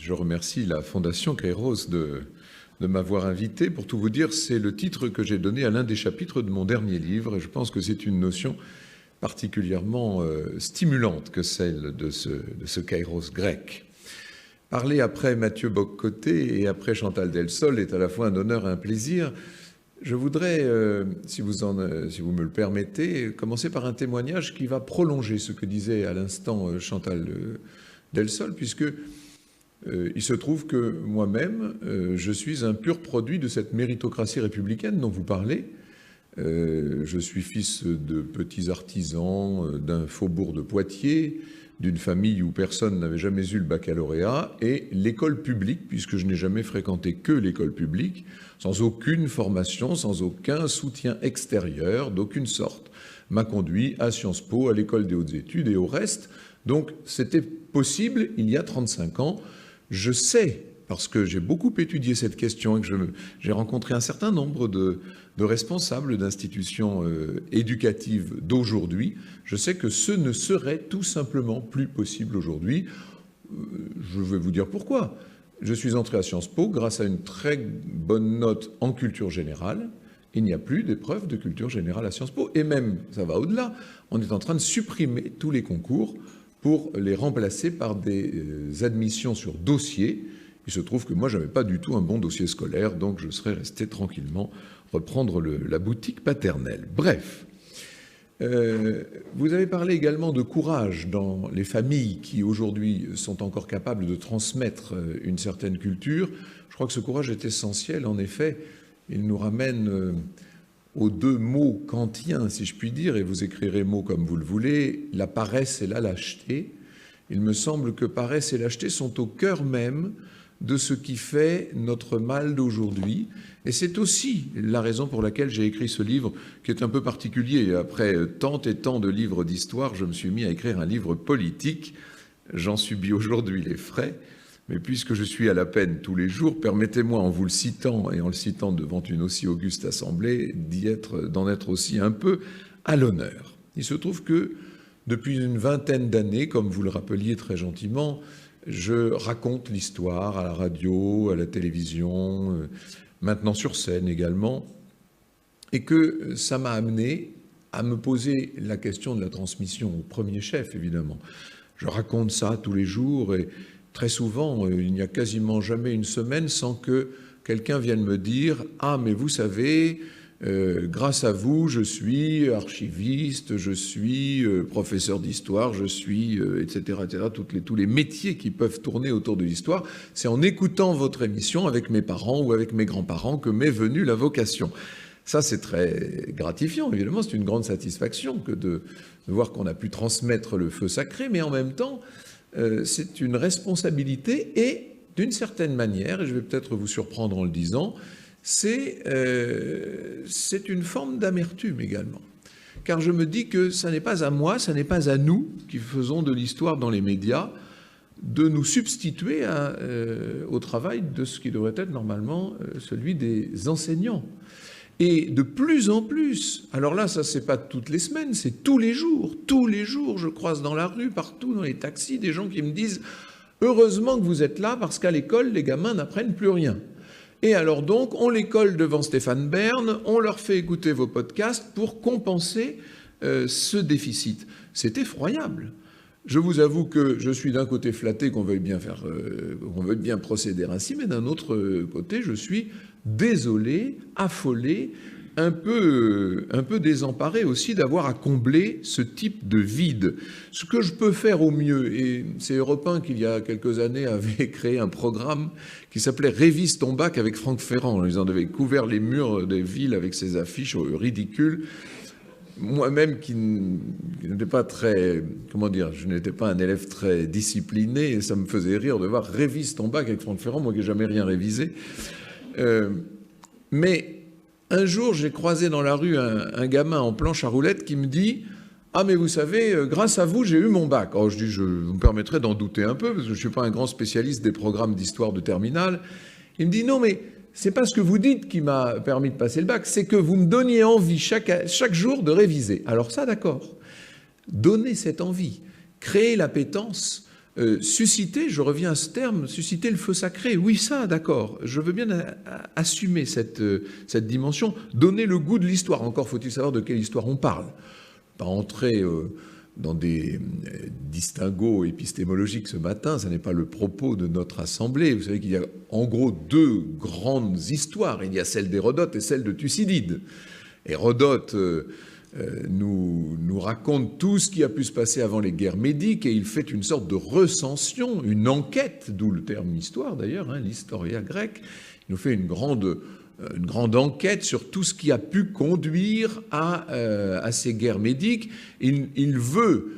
Je remercie la Fondation Kairos de m'avoir invité. Pour tout vous dire, c'est le titre que j'ai donné à l'un des chapitres de mon dernier livre. Et je pense que c'est une notion particulièrement stimulante que celle de ce Kairos grec. Parler après Mathieu Bock-Côté et après Chantal Delsol est à la fois un honneur et un plaisir. Je voudrais, si vous me le permettez, commencer par un témoignage qui va prolonger ce que disait à l'instant Chantal Delsol, puisque il se trouve que moi-même, je suis un pur produit de cette méritocratie républicaine dont vous parlez. Je suis fils de petits artisans d'un faubourg de Poitiers, d'une famille où personne n'avait jamais eu le baccalauréat, et l'école publique, puisque je n'ai jamais fréquenté que l'école publique, sans aucune formation, sans aucun soutien extérieur, d'aucune sorte, m'a conduit à Sciences Po, à l'école des hautes études et au reste. Donc c'était possible il y a 35 ans. Je sais, parce que j'ai beaucoup étudié cette question et que j'ai rencontré un certain nombre de responsables d'institutions éducatives d'aujourd'hui, je sais que ce ne serait tout simplement plus possible aujourd'hui. Je vais vous dire pourquoi. Je suis entré à Sciences Po grâce à une très bonne note en culture générale. Il n'y a plus d'épreuves de culture générale à Sciences Po. Et même, ça va au-delà, on est en train de supprimer tous les concours pour les remplacer par des admissions sur dossier. Il se trouve que moi, je n'avais pas du tout un bon dossier scolaire, donc je serais resté tranquillement reprendre la boutique paternelle. Bref, vous avez parlé également de courage dans les familles qui, aujourd'hui, sont encore capables de transmettre une certaine culture. Je crois que ce courage est essentiel. En effet, il nous ramène aux deux mots kantiens, si je puis dire, et vous écrirez mots comme vous le voulez, la paresse et la lâcheté. Il me semble que paresse et lâcheté sont au cœur même de ce qui fait notre mal d'aujourd'hui. Et c'est aussi la raison pour laquelle j'ai écrit ce livre, qui est un peu particulier. Après tant et tant de livres d'histoire, je me suis mis à écrire un livre politique. J'en subis aujourd'hui les frais. Mais puisque je suis à la peine tous les jours, permettez-moi, en vous le citant et en le citant devant une aussi auguste assemblée, d'en être aussi un peu à l'honneur. Il se trouve que depuis une vingtaine d'années, comme vous le rappeliez très gentiment, je raconte l'histoire à la radio, à la télévision, maintenant sur scène également, et que ça m'a amené à me poser la question de la transmission au premier chef, évidemment. Je raconte ça tous les jours et très souvent, il n'y a quasiment jamais une semaine sans que quelqu'un vienne me dire « Ah, mais vous savez, grâce à vous, je suis archiviste, je suis professeur d'histoire, je suis, etc., etc. » tous les métiers qui peuvent tourner autour de l'histoire. C'est en écoutant votre émission avec mes parents ou avec mes grands-parents que m'est venue la vocation. Ça, c'est très gratifiant, évidemment, c'est une grande satisfaction que de voir qu'on a pu transmettre le feu sacré, mais en même temps, c'est une responsabilité et, d'une certaine manière, et je vais peut-être vous surprendre en le disant, c'est une forme d'amertume également. Car je me dis que ça n'est pas à moi, ça n'est pas à nous qui faisons de l'histoire dans les médias, de nous substituer au travail de ce qui devrait être normalement celui des enseignants. Et de plus en plus, alors là, ça c'est pas toutes les semaines, c'est tous les jours, je croise dans la rue, partout, dans les taxis, des gens qui me disent « Heureusement que vous êtes là, parce qu'à l'école, les gamins n'apprennent plus rien. » Et alors donc, on les colle devant Stéphane Bern, on leur fait écouter vos podcasts pour compenser ce déficit. C'est effroyable. Je vous avoue que je suis d'un côté flatté qu'on veuille bien procéder ainsi, mais d'un autre côté, je suis désolé, affolé, un peu désemparé aussi d'avoir à combler ce type de vide. Ce que je peux faire au mieux, et c'est Europe 1 qui, il y a quelques années, avait créé un programme qui s'appelait « Révise ton bac » avec Franck Ferrand. Ils en avaient couvert les murs des villes avec ces affiches ridicules. Moi-même qui n'étais pas très, je n'étais pas un élève très discipliné, et ça me faisait rire de voir « Révise ton bac » avec Franck Ferrand, moi qui n'ai jamais rien révisé. Mais un jour, j'ai croisé dans la rue un gamin en planche à roulettes qui me dit « Ah, mais vous savez, grâce à vous, j'ai eu mon bac. » Alors je dis « Vous me permettrez d'en douter un peu, parce que je ne suis pas un grand spécialiste des programmes d'histoire de terminale. » Il me dit « Non, mais c'est pas ce que vous dites qui m'a permis de passer le bac, c'est que vous me donniez envie chaque jour de réviser. » Alors ça, d'accord. Donner cette envie, créer l'appétence, susciter, je reviens à ce terme, susciter le feu sacré. Oui, ça, d'accord. Je veux bien assumer cette dimension, donner le goût de l'histoire. Encore faut-il savoir de quelle histoire on parle. Pas entrer dans des distinguos épistémologiques ce matin, ce n'est pas le propos de notre assemblée. Vous savez qu'il y a en gros deux grandes histoires. Il y a celle d'Hérodote et celle de Thucydide. Hérodote nous raconte tout ce qui a pu se passer avant les guerres médiques, et il fait une sorte de recension, une enquête, d'où le terme histoire d'ailleurs, l'historia grec. Il nous fait une grande enquête sur tout ce qui a pu conduire à ces guerres médiques. Il veut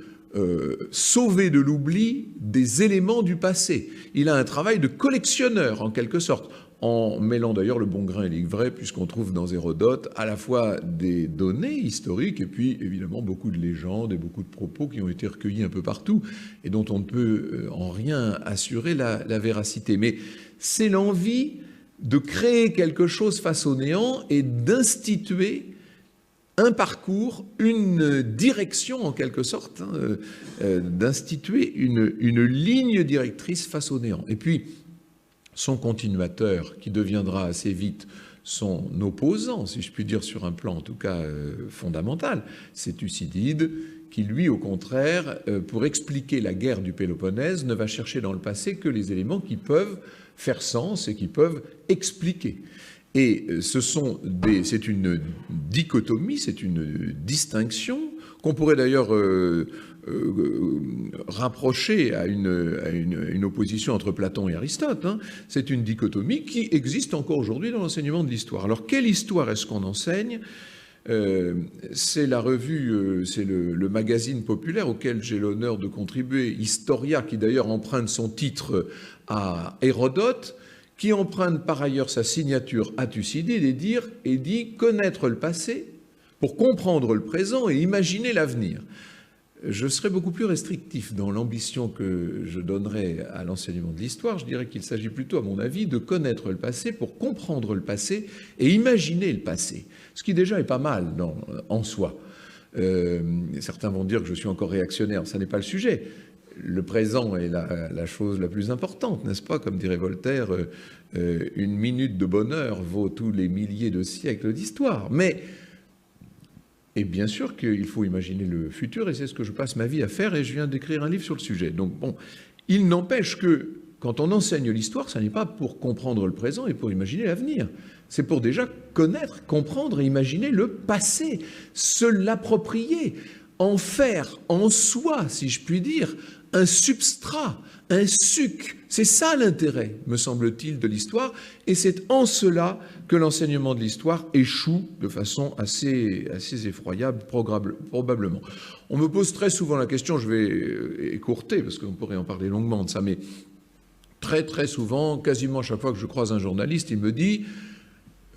sauver de l'oubli des éléments du passé. Il a un travail de collectionneur en quelque sorte, en mêlant d'ailleurs le bon grain et l'ivraie, puisqu'on trouve dans Hérodote à la fois des données historiques et puis évidemment beaucoup de légendes et beaucoup de propos qui ont été recueillis un peu partout et dont on ne peut en rien assurer la véracité. Mais c'est l'envie de créer quelque chose face au néant et d'instituer un parcours, une direction en quelque sorte, d'instituer une ligne directrice face au néant. Et puis, son continuateur, qui deviendra assez vite son opposant, si je puis dire, sur un plan en tout cas fondamental, c'est Thucydide, qui lui, au contraire, pour expliquer la guerre du Péloponnèse, ne va chercher dans le passé que les éléments qui peuvent faire sens et qui peuvent expliquer. Et c'est une dichotomie, c'est une distinction qu'on pourrait d'ailleurs rapprocher à une opposition entre Platon et Aristote. C'est une dichotomie qui existe encore aujourd'hui dans l'enseignement de l'histoire. Alors, quelle histoire est-ce qu'on enseigne ? C'est la revue, c'est le magazine populaire auquel j'ai l'honneur de contribuer, Historia, qui d'ailleurs emprunte son titre à Hérodote, qui emprunte par ailleurs sa signature à Thucydide et dit « connaître le passé pour comprendre le présent et imaginer l'avenir ». Je serais beaucoup plus restrictif dans l'ambition que je donnerais à l'enseignement de l'histoire. Je dirais qu'il s'agit plutôt, à mon avis, de connaître le passé pour comprendre le passé et imaginer le passé, ce qui déjà est pas mal en soi. Certains vont dire que je suis encore réactionnaire, ça n'est pas le sujet. Le présent est la chose la plus importante, n'est-ce pas? Comme dirait Voltaire, une minute de bonheur vaut tous les milliers de siècles d'histoire. Et bien sûr qu'il faut imaginer le futur, et c'est ce que je passe ma vie à faire, et je viens d'écrire un livre sur le sujet. Donc bon, il n'empêche que quand on enseigne l'histoire, ça n'est pas pour comprendre le présent et pour imaginer l'avenir. C'est pour déjà connaître, comprendre et imaginer le passé, se l'approprier, en faire en soi, si je puis dire, un substrat, un suc. C'est ça l'intérêt, me semble-t-il, de l'histoire, et c'est en cela que l'enseignement de l'histoire échoue de façon assez effroyable, probablement. On me pose très souvent la question, je vais écourter, parce qu'on pourrait en parler longuement de ça, mais très souvent, quasiment à chaque fois que je croise un journaliste, il me dit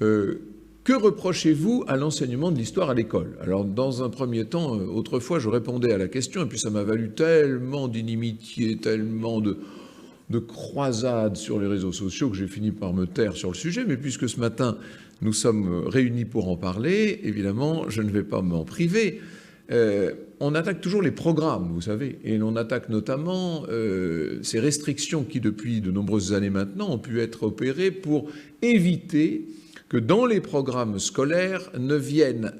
que reprochez-vous à l'enseignement de l'histoire à l'école? Alors, dans un premier temps, autrefois, je répondais à la question, et puis ça m'a valu tellement d'inimitié, tellement de croisades sur les réseaux sociaux que j'ai fini par me taire sur le sujet. Mais puisque ce matin, nous sommes réunis pour en parler, évidemment, je ne vais pas m'en priver. On attaque toujours les programmes, vous savez, et l'on attaque notamment ces restrictions qui, depuis de nombreuses années maintenant, ont pu être opérées pour éviter que dans les programmes scolaires ne viennent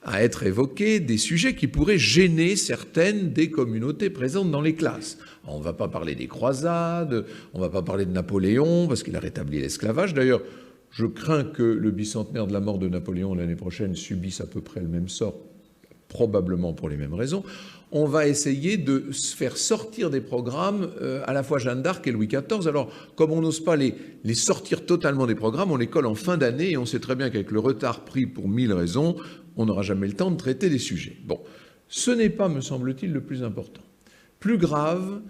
à être évoqués des sujets qui pourraient gêner certaines des communautés présentes dans les classes. On ne va pas parler des croisades, on ne va pas parler de Napoléon, parce qu'il a rétabli l'esclavage. D'ailleurs, je crains que le bicentenaire de la mort de Napoléon l'année prochaine subisse à peu près le même sort, probablement pour les mêmes raisons. On va essayer de faire sortir des programmes à la fois Jeanne d'Arc et Louis XIV. Alors, comme on n'ose pas les sortir totalement des programmes, on les colle en fin d'année, et on sait très bien qu'avec le retard pris pour 1000 raisons, on n'aura jamais le temps de traiter des sujets. Bon, ce n'est pas, me semble-t-il, le plus important. Plus grave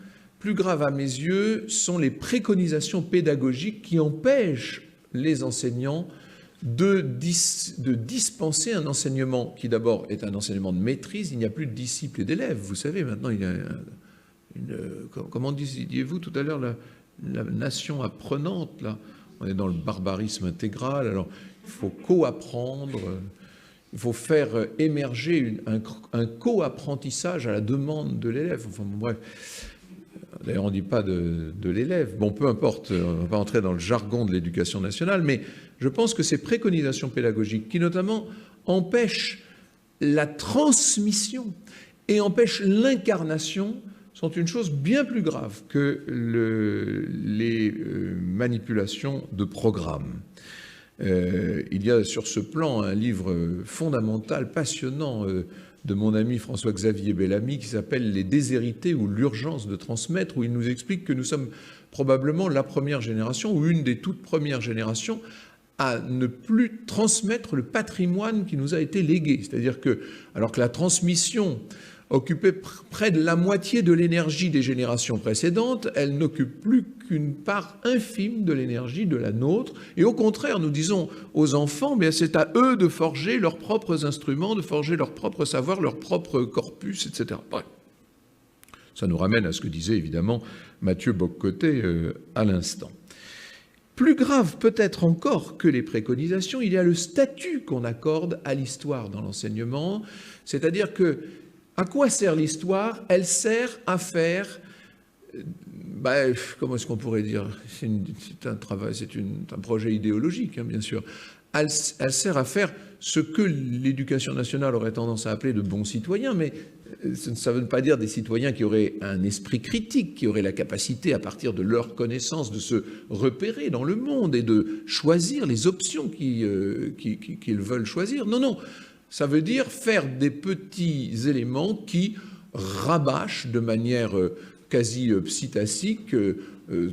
à mes yeux, sont les préconisations pédagogiques qui empêchent les enseignants de dispenser un enseignement qui d'abord est un enseignement de maîtrise. Il n'y a plus de disciples et d'élèves. Vous savez, maintenant, il y a comment disiez-vous tout à l'heure, la nation apprenante, là. On est dans le barbarisme intégral. Alors, il faut co-apprendre, il faut faire émerger un co-apprentissage à la demande de l'élève. Enfin, bon, bref. d'ailleurs on ne dit pas de l'élève, bon peu importe, on ne va pas entrer dans le jargon de l'éducation nationale, mais je pense que ces préconisations pédagogiques qui notamment empêchent la transmission et empêchent l'incarnation sont une chose bien plus grave que les manipulations de programmes. Il y a sur ce plan un livre fondamental, passionnant, de mon ami François-Xavier Bellamy qui s'appelle « Les déshérités ou l'urgence de transmettre », où il nous explique que nous sommes probablement la première génération ou une des toutes premières générations à ne plus transmettre le patrimoine qui nous a été légué. C'est-à-dire que, alors que la transmission occupait près de la moitié de l'énergie des générations précédentes, elle n'occupe plus qu'une part infime de l'énergie de la nôtre. Et au contraire, nous disons aux enfants, bien, c'est à eux de forger leurs propres instruments, de forger leur propre savoir, leur propre corpus, etc. Bref. Ça nous ramène à ce que disait évidemment Mathieu Bock-Côté à l'instant. Plus grave peut-être encore que les préconisations, il y a le statut qu'on accorde à l'histoire dans l'enseignement, c'est-à-dire que à quoi sert l'histoire? Elle sert à faire, comment est-ce qu'on pourrait dire? C'est un travail, c'est un projet idéologique, hein, bien sûr. Elle sert à faire ce que l'éducation nationale aurait tendance à appeler de bons citoyens, mais ça ne veut pas dire des citoyens qui auraient un esprit critique, qui auraient la capacité, à partir de leur connaissance, de se repérer dans le monde et de choisir les options qu'ils veulent choisir. Non, non. Ça veut dire faire des petits éléments qui rabâchent de manière quasi psittacique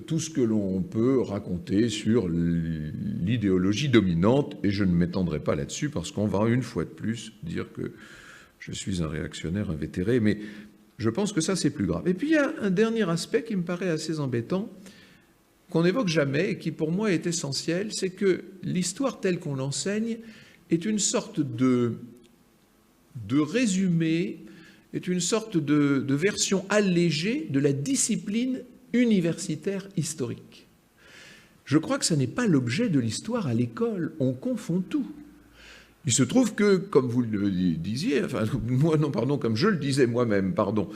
tout ce que l'on peut raconter sur l'idéologie dominante, et je ne m'étendrai pas là-dessus parce qu'on va une fois de plus dire que je suis un réactionnaire invétéré, mais je pense que ça c'est plus grave. Et puis il y a un dernier aspect qui me paraît assez embêtant, qu'on n'évoque jamais et qui pour moi est essentiel, c'est que l'histoire telle qu'on l'enseigne est une sorte de résumé, est une sorte de version allégée de la discipline universitaire historique. Je crois que ce n'est pas l'objet de l'histoire à l'école, on confond tout. Il se trouve que, comme vous le disiez, enfin, moi, non, pardon, comme je le disais moi-même, pardon,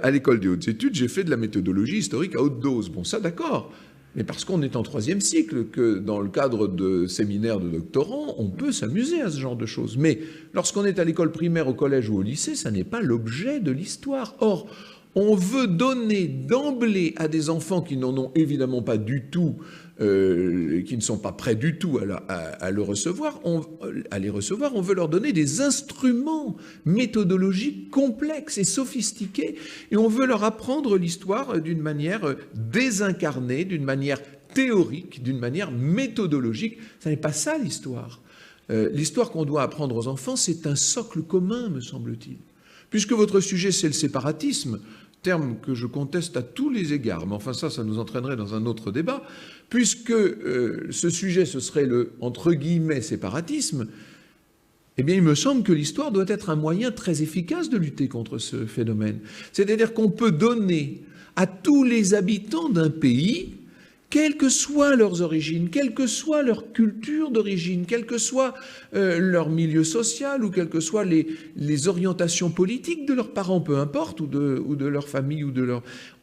à l'école des hautes études, j'ai fait de la méthodologie historique à haute dose. Bon, ça, d'accord. Mais parce qu'on est en 3e cycle, que dans le cadre de séminaires de doctorants, on peut s'amuser à ce genre de choses. Mais lorsqu'on est à l'école primaire, au collège ou au lycée, ça n'est pas l'objet de l'histoire. Or, on veut donner d'emblée à des enfants qui n'en ont évidemment pas du tout, qui ne sont pas prêts du tout à les recevoir, on veut leur donner des instruments méthodologiques complexes et sophistiqués, et on veut leur apprendre l'histoire d'une manière désincarnée, d'une manière théorique, d'une manière méthodologique. Ce n'est pas ça l'histoire. L'histoire qu'on doit apprendre aux enfants, c'est un socle commun, me semble-t-il. Puisque votre sujet, c'est le séparatisme, terme que je conteste à tous les égards, mais enfin ça nous entraînerait dans un autre débat, puisque ce sujet, ce serait le, entre guillemets, séparatisme, eh bien il me semble que l'histoire doit être un moyen très efficace de lutter contre ce phénomène. C'est-à-dire qu'on peut donner à tous les habitants d'un pays, quelles que soient leurs origines, quelle que soit leur culture d'origine, quel que soit leur milieu social ou quelles que soient les orientations politiques de leurs parents, peu importe, ou de leur famille,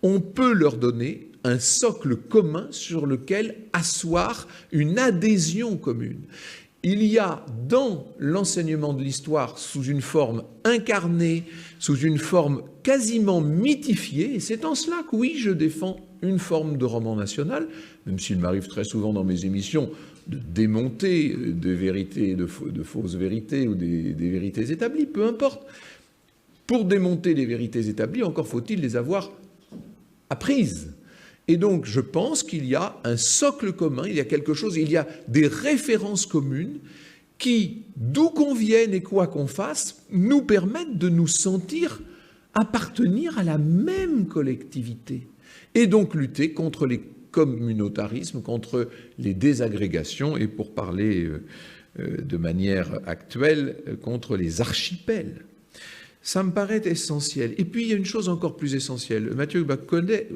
on peut leur donner un socle commun sur lequel asseoir une adhésion commune. Il y a dans l'enseignement de l'histoire, sous une forme incarnée, sous une forme quasiment mythifiée, et c'est en cela que oui, je défends une forme de roman national, même s'il m'arrive très souvent dans mes émissions de démonter des vérités, de fausses vérités ou des vérités établies, peu importe. Pour démonter les vérités établies, encore faut-il les avoir apprises. Et donc, je pense qu'il y a un socle commun, il y a quelque chose, il y a des références communes qui, d'où qu'on vienne et quoi qu'on fasse, nous permettent de nous sentir appartenir à la même collectivité. Et donc lutter contre les communautarismes, contre les désagrégations, et pour parler de manière actuelle, contre les archipels. Ça me paraît essentiel. Et puis, il y a une chose encore plus essentielle. Mathieu Bock-Côté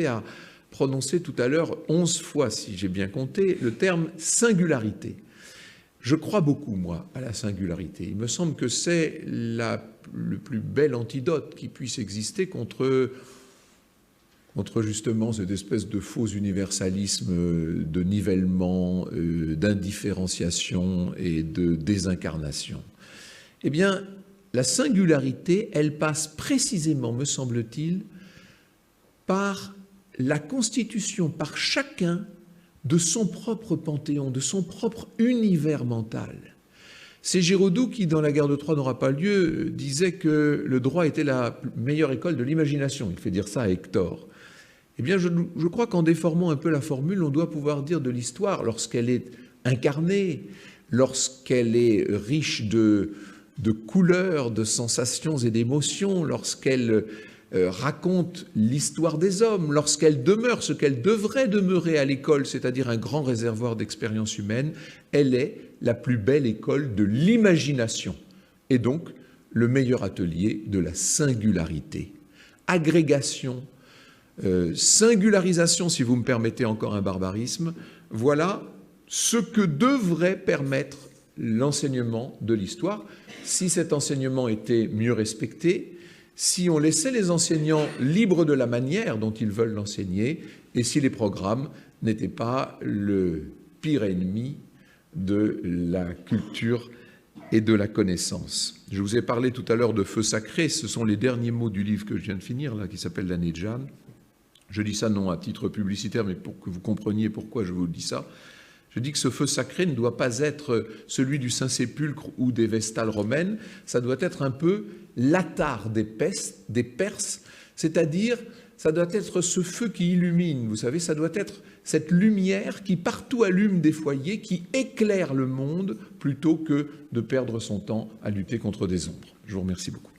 a prononcé tout à l'heure 11 fois, si j'ai bien compté, le terme singularité. Je crois beaucoup, moi, à la singularité. Il me semble que c'est la le plus bel antidote qui puisse exister contre justement cette espèce de faux universalisme de nivellement, d'indifférenciation et de désincarnation. Eh bien, la singularité, elle passe précisément, me semble-t-il, par la constitution par chacun de son propre panthéon, de son propre univers mental. C'est Giraudoux qui, dans La guerre de Troie n'aura pas lieu, disait que le droit était la meilleure école de l'imagination. Il fait dire ça à Hector. Eh bien, je crois qu'en déformant un peu la formule, on doit pouvoir dire de l'histoire, lorsqu'elle est incarnée, lorsqu'elle est riche de couleurs, de sensations et d'émotions, lorsqu'elle raconte l'histoire des hommes, lorsqu'elle demeure ce qu'elle devrait demeurer à l'école, c'est-à-dire un grand réservoir d'expériences humaines, elle est la plus belle école de l'imagination et donc le meilleur atelier de la singularité. Agrégation, singularisation, si vous me permettez encore un barbarisme, voilà ce que devrait permettre l'enseignement de l'histoire, si cet enseignement était mieux respecté, si on laissait les enseignants libres de la manière dont ils veulent l'enseigner, et si les programmes n'étaient pas le pire ennemi de la culture et de la connaissance. Je vous ai parlé tout à l'heure de feu sacré, ce sont les derniers mots du livre que je viens de finir, là, qui s'appelle L'année de Jeanne. Je dis ça non à titre publicitaire, mais pour que vous compreniez pourquoi je vous dis ça. Je dis que ce feu sacré ne doit pas être celui du Saint-Sépulcre ou des Vestales romaines, ça doit être un peu l'attar des Perses, c'est-à-dire ça doit être ce feu qui illumine, vous savez, ça doit être cette lumière qui partout allume des foyers, qui éclaire le monde plutôt que de perdre son temps à lutter contre des ombres. Je vous remercie beaucoup.